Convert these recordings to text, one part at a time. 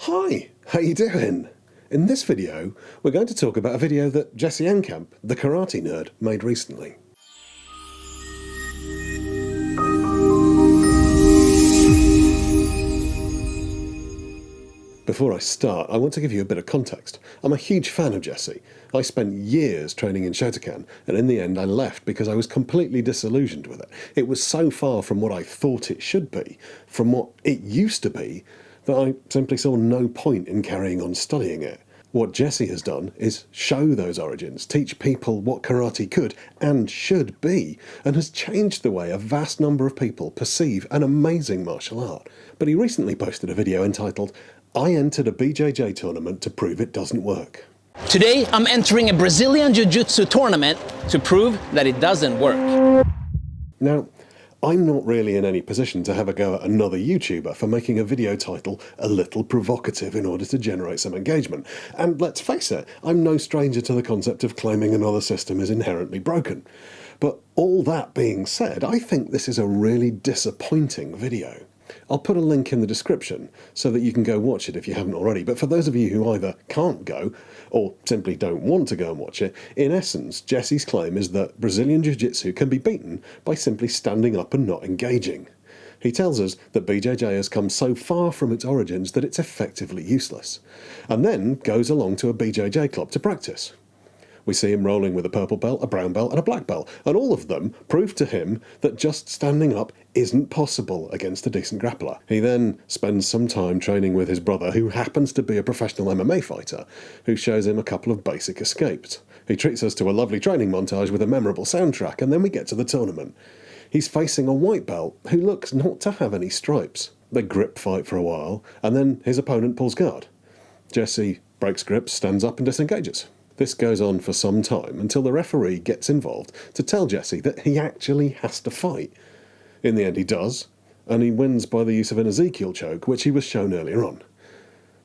Hi, how you doing? In this video, we're going to talk about a video that Jesse Enkamp, the karate nerd, made recently. Before I start, I want to give you a bit of context. I'm a huge fan of Jesse. I spent years training in Shotokan, and in the end I left because I was completely disillusioned with it. It was so far from what I thought it should be, from what it used to be, that I simply saw no point in carrying on studying it. What Jesse has done is show those origins, teach people what karate could and should be, and has changed the way a vast number of people perceive an amazing martial art. But he recently posted a video entitled, "I entered a BJJ tournament to prove it doesn't work." Today, I'm entering a Brazilian Jiu-Jitsu tournament to prove that it doesn't work. Now, I'm not really in any position to have a go at another YouTuber for making a video title a little provocative in order to generate some engagement. And let's face it, I'm no stranger to the concept of claiming another system is inherently broken. But all that being said, I think this is a really disappointing video. I'll put a link in the description so that you can go watch it if you haven't already, but for those of you who either can't go or simply don't want to go and watch it, in essence, Jesse's claim is that Brazilian Jiu-Jitsu can be beaten by simply standing up and not engaging. He tells us that BJJ has come so far from its origins that it's effectively useless, and then goes along to a BJJ club to practice. We see him rolling with a purple belt, a brown belt and a black belt, and all of them prove to him that just standing up isn't possible against a decent grappler. He then spends some time training with his brother, who happens to be a professional MMA fighter, who shows him a couple of basic escapes. He treats us to a lovely training montage with a memorable soundtrack, and then we get to the tournament. He's facing a white belt who looks not to have any stripes. They grip fight for a while, and then his opponent pulls guard. Jesse breaks grips, stands up and disengages. This goes on for some time until the referee gets involved to tell Jesse that he actually has to fight. In the end he does, and he wins by the use of an Ezekiel choke, which he was shown earlier on.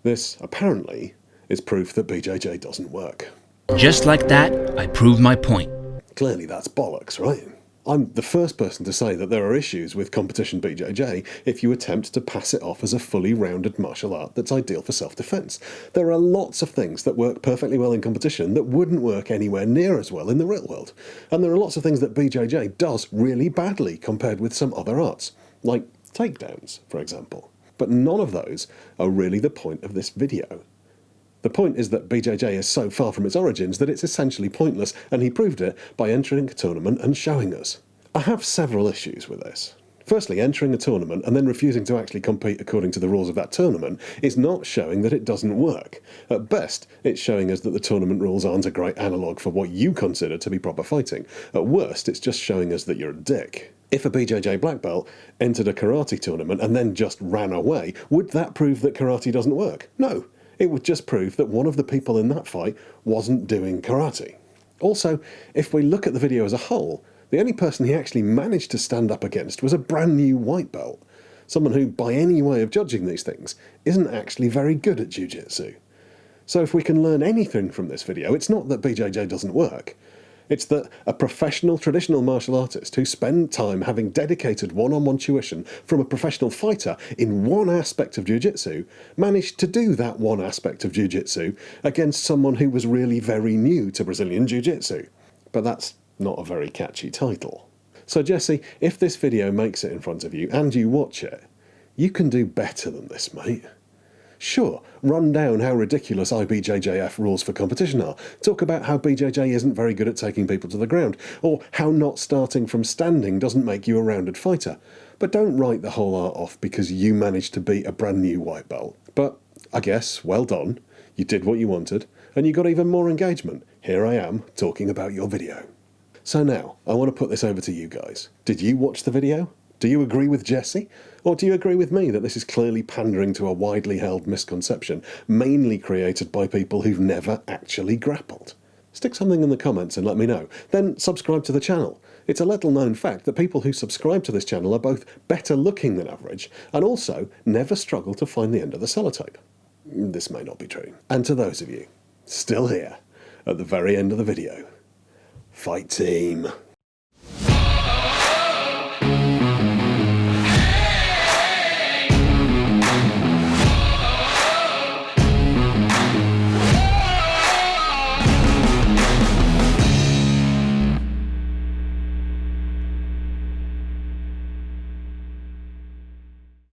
This, apparently, is proof that BJJ doesn't work. Just like that, I proved my point. Clearly that's bollocks, right? I'm the first person to say that there are issues with competition BJJ if you attempt to pass it off as a fully rounded martial art that's ideal for self-defense. There are lots of things that work perfectly well in competition that wouldn't work anywhere near as well in the real world. And there are lots of things that BJJ does really badly compared with some other arts, like takedowns, for example. But none of those are really the point of this video. The point is that BJJ is so far from its origins that it's essentially pointless, and he proved it by entering a tournament and showing us. I have several issues with this. Firstly, entering a tournament and then refusing to actually compete according to the rules of that tournament is not showing that it doesn't work. At best, it's showing us that the tournament rules aren't a great analogue for what you consider to be proper fighting. At worst, it's just showing us that you're a dick. If a BJJ black belt entered a karate tournament and then just ran away, would that prove that karate doesn't work? No. It would just prove that one of the people in that fight wasn't doing karate. Also, if we look at the video as a whole, the only person he actually managed to stand up against was a brand new white belt. Someone who, by any way of judging these things, isn't actually very good at jiu-jitsu. So if we can learn anything from this video, it's not that BJJ doesn't work. It's that a professional traditional martial artist who spent time having dedicated one-on-one tuition from a professional fighter in one aspect of jiu-jitsu managed to do that one aspect of jiu-jitsu against someone who was really very new to Brazilian jiu-jitsu. But that's not a very catchy title. So Jesse, if this video makes it in front of you and you watch it, you can do better than this, mate. Sure, run down how ridiculous IBJJF rules for competition are, talk about how BJJ isn't very good at taking people to the ground, or how not starting from standing doesn't make you a rounded fighter, but don't write the whole art off because you managed to beat a brand new white belt. But I guess, well done, you did what you wanted, and you got even more engagement. Here I am, talking about your video. So now, I want to put this over to you guys. Did you watch the video? Do you agree with Jesse? Or do you agree with me that this is clearly pandering to a widely held misconception, mainly created by people who've never actually grappled? Stick something in the comments and let me know. Then subscribe to the channel. It's a little known fact that people who subscribe to this channel are both better looking than average, and also never struggle to find the end of the sellotape. This may not be true. And to those of you still here, at the very end of the video, fight team.